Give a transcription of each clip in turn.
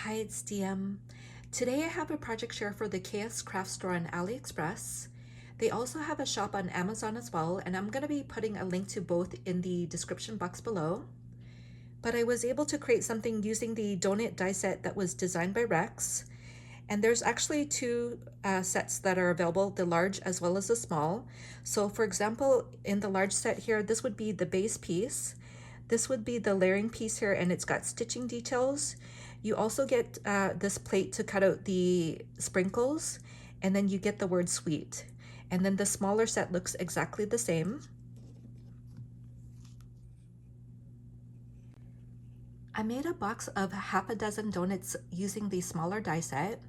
Hi, it's DM. Today I have a project share for the KSCRAFT store on Aliexpress. They also have a shop on Amazon as well, and I'm going to be putting a link to both in the description box below. But I was able to create something using the donut die set that was designed by Rex. And there's actually two sets that are available, the large as well as the small. So for example, in the large set here, this would be the base piece. This would be the layering piece here, and it's got stitching details. You also get this plate to cut out the sprinkles, and then you get the word sweet. And then the smaller set looks exactly the same. I made a box of half a dozen donuts using the smaller die set.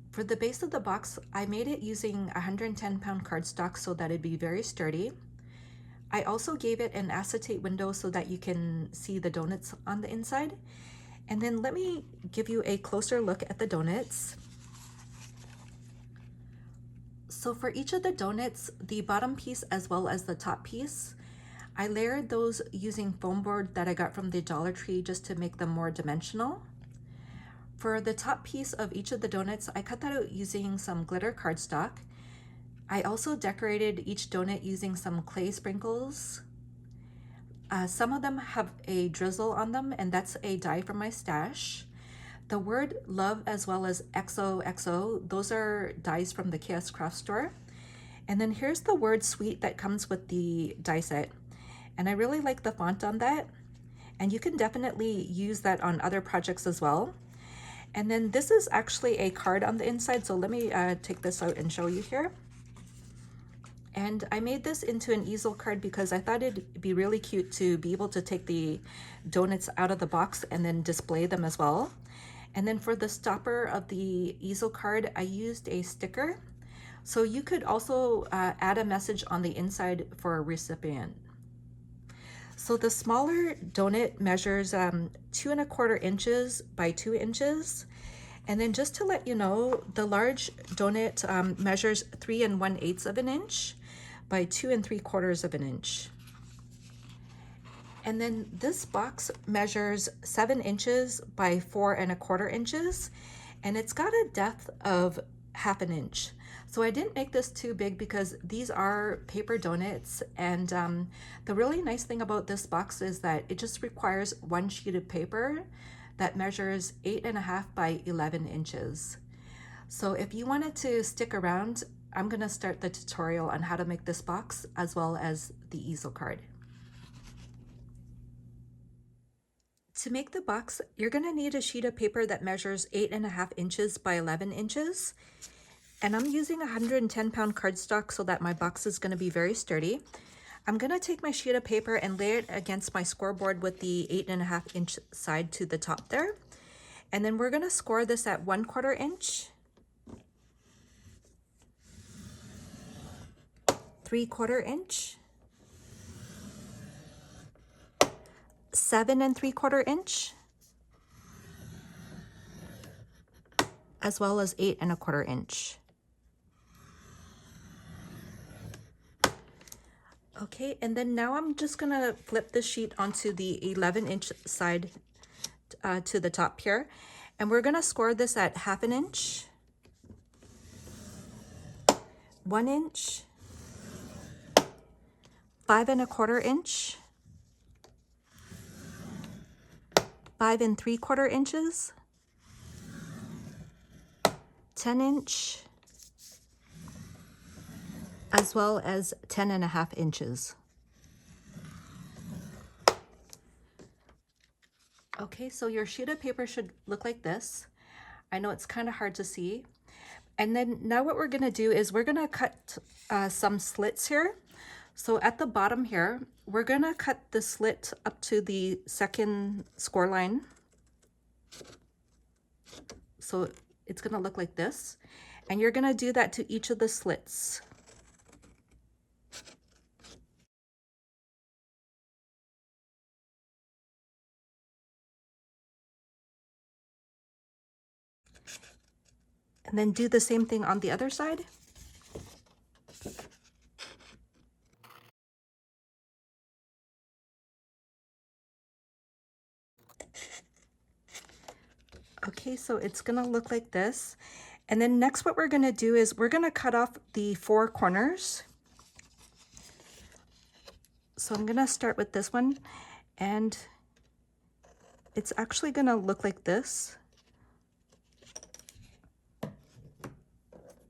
For the base of the box, I made it using 110-pound cardstock so that it'd be very sturdy. I also gave it an acetate window so that you can see the donuts on the inside. And then let me give you a closer look at the donuts. So for each of the donuts, the bottom piece as well as the top piece, I layered those using foam board that I got from the Dollar Tree just to make them more dimensional. For the top piece of each of the donuts, I cut that out using some glitter cardstock. I also decorated each donut using some clay sprinkles. Some of them have a drizzle on them, and that's a die from my stash. The word love as well as XOXO, those are dies from the KSCRAFT store. And then here's the word sweet that comes with the die set. And I really like the font on that. And you can definitely use that on other projects as well. And then this is actually a card on the inside. So let me take this out and show you here. And I made this into an easel card because I thought it'd be really cute to be able to take the donuts out of the box and then display them as well. And then for the stopper of the easel card, I used a sticker. So you could also add a message on the inside for a recipient. So the smaller donut measures 2¼ inches by 2 inches. And then just to let you know, the large donut measures 3 1/8 of an inch by 2 3/4 of an inch. And then this box measures 7 inches by 4 1/4 inches, and it's got a depth of 1/2 inch. So I didn't make this too big because these are paper donuts, and the really nice thing about this box is that it just requires one sheet of paper that measures 8½ by 11 inches. So if you wanted to stick around, I'm gonna start the tutorial on how to make this box as well as the easel card. To make the box, you're gonna need a sheet of paper that measures 8½ inches by 11 inches. And I'm using 110-pound cardstock so that my box is gonna be very sturdy. I'm gonna take my sheet of paper and lay it against my scoreboard with the 8½ inch side to the top there. And then we're gonna score this at 1/4 inch, 3/4 inch, 7 3/4 inch, as well as 8 1/4 inch. Okay, and then now I'm just gonna flip the sheet onto the 11-inch side to the top here. And we're gonna score this at 1/2 inch, 1 inch, 5 1/4 inch, 5 3/4 inches, 10 inch, as well as 10½ inches. Okay, so your sheet of paper should look like this. I know it's kind of hard to see. And then now what we're gonna do is we're gonna cut some slits here. So at the bottom here, we're gonna cut the slit up to the second score line. So it's gonna look like this. And you're gonna do that to each of the slits. And then do the same thing on the other side. Okay, so it's gonna look like this. And then next what we're gonna do is we're gonna cut off the 4 corners. So I'm gonna start with this one, and it's actually gonna look like this.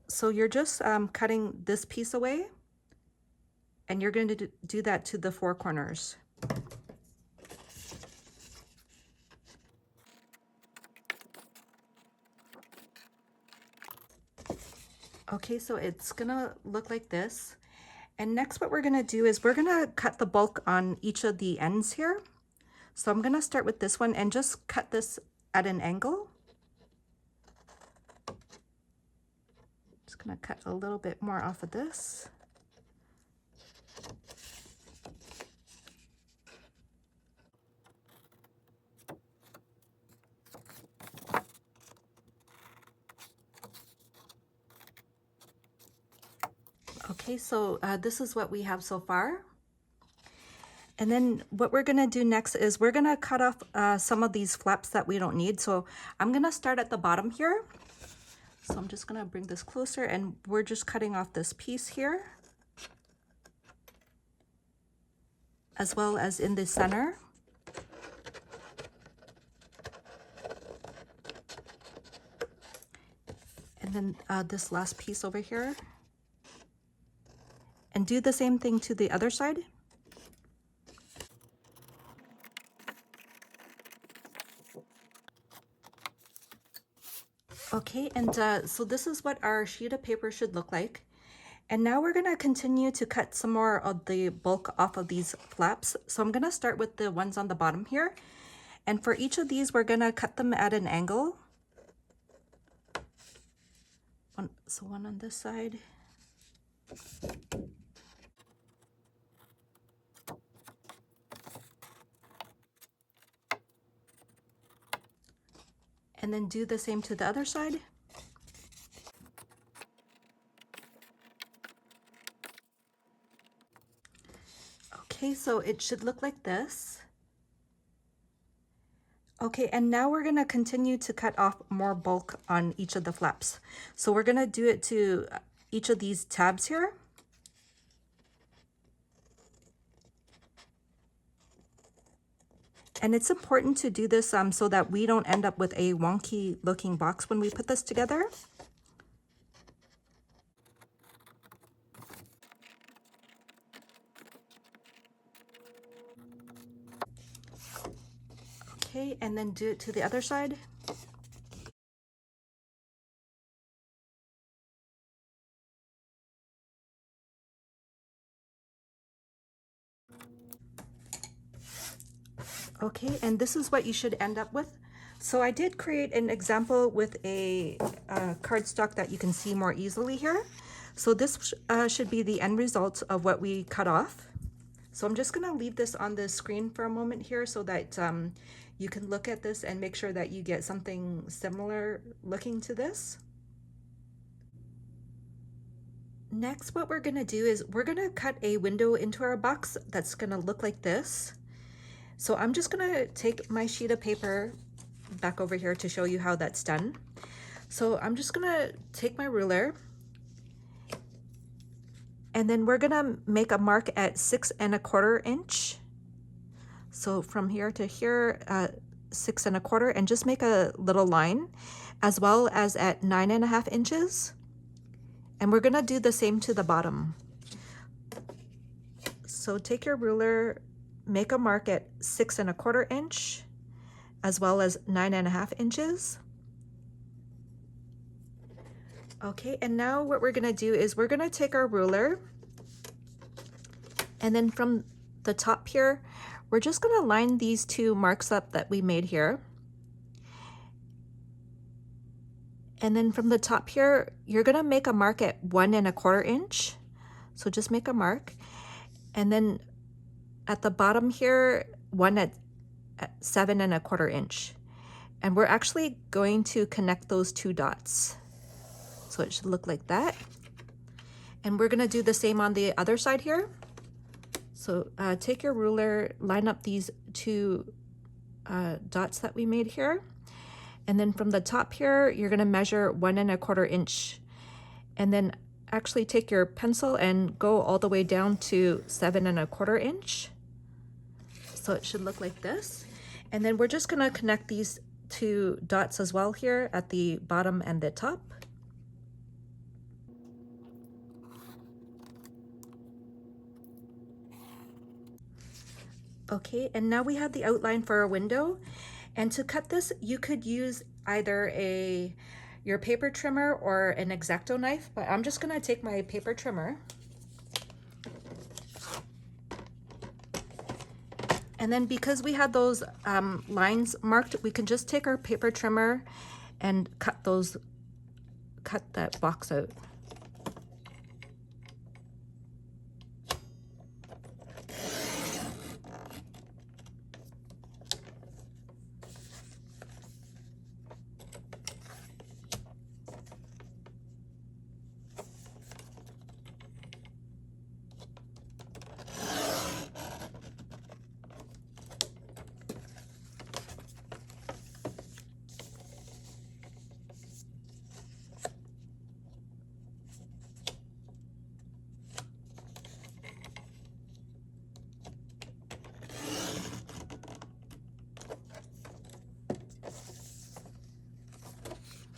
So you're just cutting this piece away, and you're going to do that to the 4 corners. Okay, so it's gonna look like this. And next what we're gonna do is we're gonna cut the bulk on each of the ends here. So I'm gonna start with this one and just cut this at an angle. Just gonna cut a little bit more off of this. Okay, so this is what we have so far. And then what we're gonna do next is we're gonna cut off some of these flaps that we don't need. So I'm gonna start at the bottom here. So I'm just gonna bring this closer, and we're just cutting off this piece here, as well as in the center. And then this last piece over here. And do the same thing to the other side. Okay, and so this is what our sheet of paper should look like. And now we're gonna continue to cut some more of the bulk off of these flaps. So I'm gonna start with the ones on the bottom here. And for each of these, we're gonna cut them at an angle. So one on this side. And then do the same to the other side. Okay, so it should look like this. Okay, and now we're gonna continue to cut off more bulk on each of the flaps. So we're gonna do it to each of these tabs here. And it's important to do this so that we don't end up with a wonky looking box when we put this together. Okay, and then do it to the other side. Okay, and this is what you should end up with. So I did create an example with a cardstock that you can see more easily here. So this should be the end result of what we cut off. So I'm just gonna leave this on the screen for a moment here so that you can look at this and make sure that you get something similar looking to this. Next, what we're gonna do is we're gonna cut a window into our box that's gonna look like this. So I'm just gonna take my sheet of paper back over here to show you how that's done. So I'm just gonna take my ruler, and then we're gonna make a mark at 6 1/4 inch. So from here to here, 6 1/4, and just make a little line, as well as at 9 1/2 inches. And we're gonna do the same to the bottom. So take your ruler, make a mark at 6 1/4 inch, as well as 9 1/2 inches. Okay, and now what we're gonna do is we're gonna take our ruler, and then from the top here, we're just gonna line these 2 marks up that we made here. And then from the top here, you're gonna make a mark at 1 1/4 inch. So just make a mark. And then at the bottom here, one at 7 1/4 inch. And we're actually going to connect those 2 dots. So it should look like that. And we're gonna do the same on the other side here. So take your ruler, line up these 2 dots that we made here. And then from the top here, you're gonna measure 1 1/4 inch. And then actually take your pencil and go all the way down to 7 1/4 inch. So it should look like this. And then we're just gonna connect these 2 dots as well here at the bottom and the top. Okay, and now we have the outline for our window. And to cut this, you could use either your paper trimmer or an X-Acto knife, but I'm just gonna take my paper trimmer. And then because we had those lines marked, we can just take our paper trimmer and cut that box out.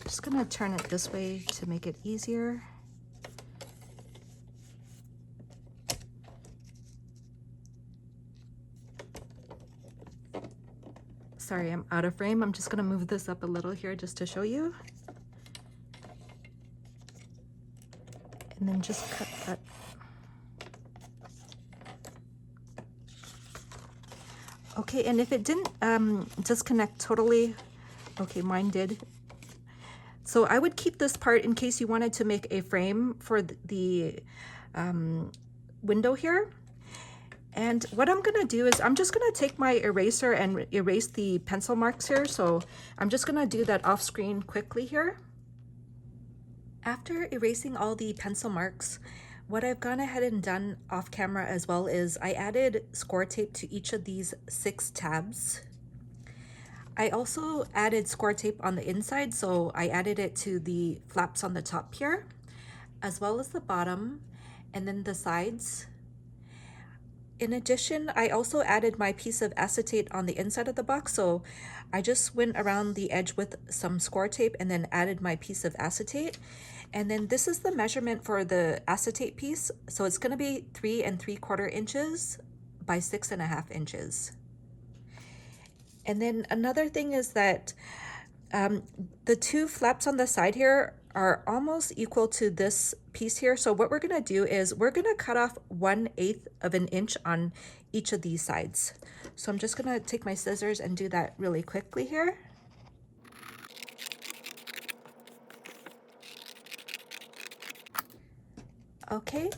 Just gonna turn it this way to make it easier. Sorry, I'm out of frame. I'm just gonna move this up a little here just to show you. And then just cut that. Okay, and if it didn't disconnect totally, okay, mine did. So I would keep this part in case you wanted to make a frame for the window here. And what I'm gonna do is I'm just gonna take my eraser and erase the pencil marks here. So I'm just gonna do that off screen quickly here. After erasing all the pencil marks, what I've gone ahead and done off camera as well is I added score tape to each of these 6 tabs. I also added score tape on the inside, so I added it to the flaps on the top here, as well as the bottom, and then the sides. In addition, I also added my piece of acetate on the inside of the box, so I just went around the edge with some score tape and then added my piece of acetate. And then this is the measurement for the acetate piece, so it's gonna be 3 3/4 inches by 6 1/2 inches. And then another thing is that the 2 flaps on the side here are almost equal to this piece here. So what we're gonna do is we're gonna cut off 1/8 of an inch on each of these sides. So I'm just gonna take my scissors and do that really quickly here. Okay,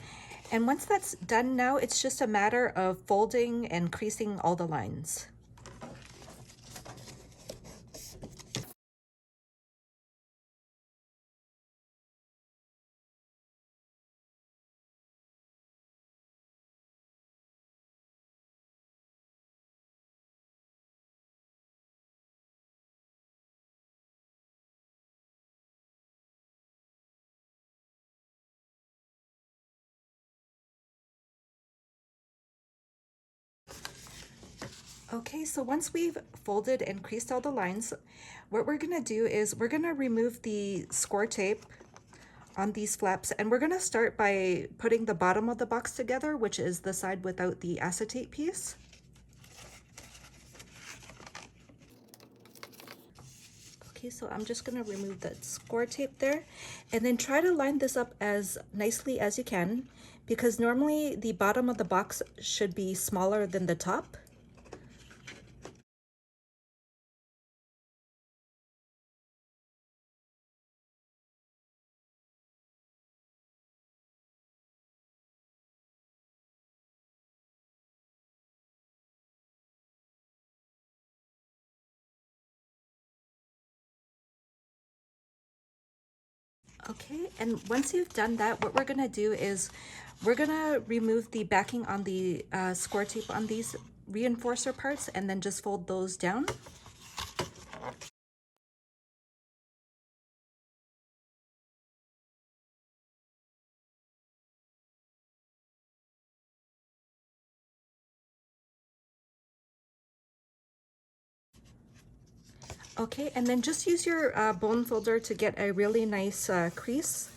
and once that's done now, it's just a matter of folding and creasing all the lines. Okay, so once we've folded and creased all the lines, what we're gonna do is we're gonna remove the score tape on these flaps, and we're gonna start by putting the bottom of the box together, which is the side without the acetate piece. Okay, so I'm just gonna remove that score tape there, and then try to line this up as nicely as you can, because normally the bottom of the box should be smaller than the top. Okay, and once you've done that, what we're gonna do is we're gonna remove the backing on the score tape on these reinforcer parts and then just fold those down. Okay, and then just use your bone folder to get a really nice crease.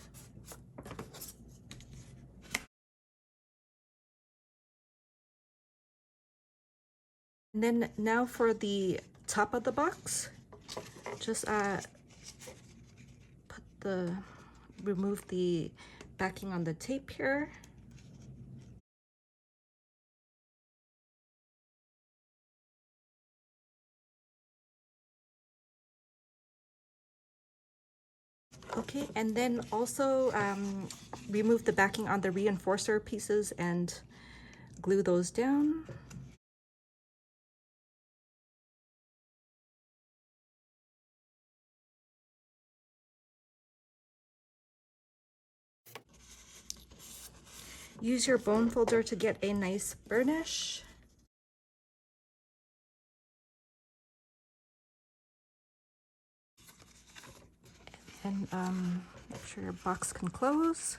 And then now for the top of the box, just remove the backing on the tape here. Okay, and then also remove the backing on the reinforcer pieces and glue those down. Use your bone folder to get a nice burnish. And make sure your box can close.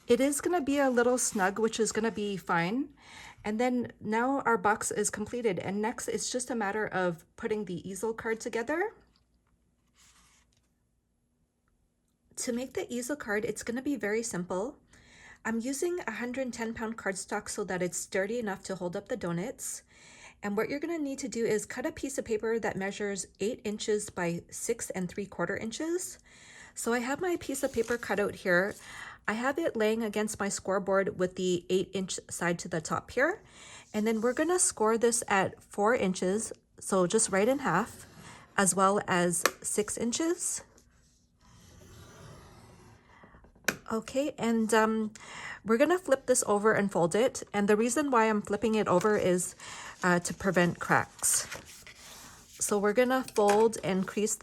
It is going to be a little snug, which is going to be fine. And then now our box is completed. And next it's just a matter of putting the easel card together. To make the easel card, it's going to be very simple. I'm using 110-pound cardstock so that it's sturdy enough to hold up the donuts. And what you're going to need to do is cut a piece of paper that measures 8 inches by 6 3/4 inches. So I have my piece of paper cut out here. I have it laying against my scoreboard with the 8-inch side to the top here. And then we're going to score this at 4 inches, so just right in half, as well as 6 inches. Okay, and we're gonna flip this over and fold it. And the reason why I'm flipping it over is to prevent cracks. So we're gonna fold and crease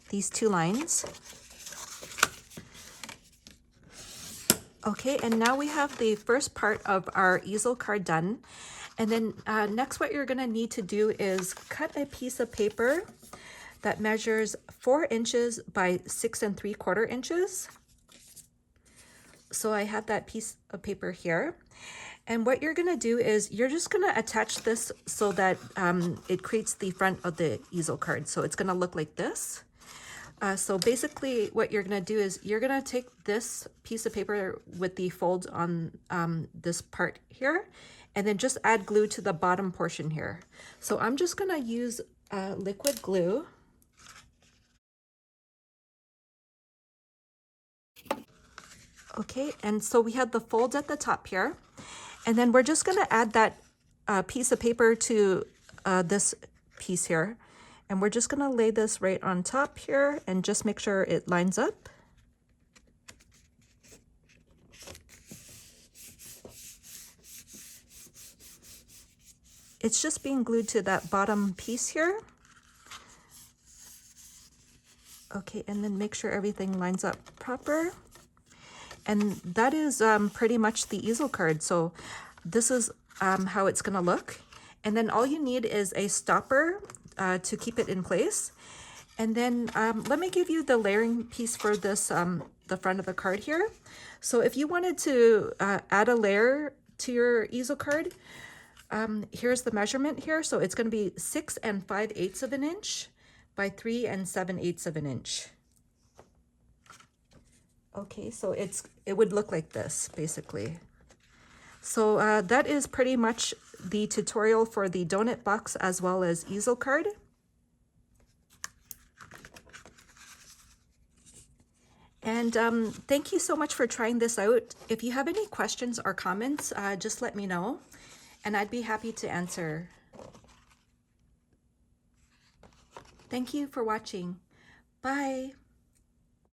these two lines. Okay, and now we have the first part of our easel card done. And then next what you're gonna need to do is cut a piece of paper that measures 4 inches by 6 3/4 inches. So I have that piece of paper here. And what you're gonna do is you're just gonna attach this so that it creates the front of the easel card. So it's gonna look like this. So basically what you're gonna do is you're gonna take this piece of paper with the fold on this part here, and then just add glue to the bottom portion here. So I'm just gonna use liquid glue. Okay, and so we have the fold at the top here, and then we're just gonna add that piece of paper to this piece here. And we're just gonna lay this right on top here and just make sure it lines up. It's just being glued to that bottom piece here. Okay, and then make sure everything lines up proper. And that is pretty much the easel card. So this is how it's gonna look. And then all you need is a stopper to keep it in place. And then let me give you the layering piece for this, the front of the card here. So if you wanted to add a layer to your easel card, here's the measurement here. So it's gonna be 6 5/8 of an inch by 3 7/8 of an inch. Okay, so it would look like this basically. So that is pretty much the tutorial for the donut box as well as easel card. And thank you so much for trying this out. If you have any questions or comments, just let me know and I'd be happy to answer. Thank you for watching. Bye.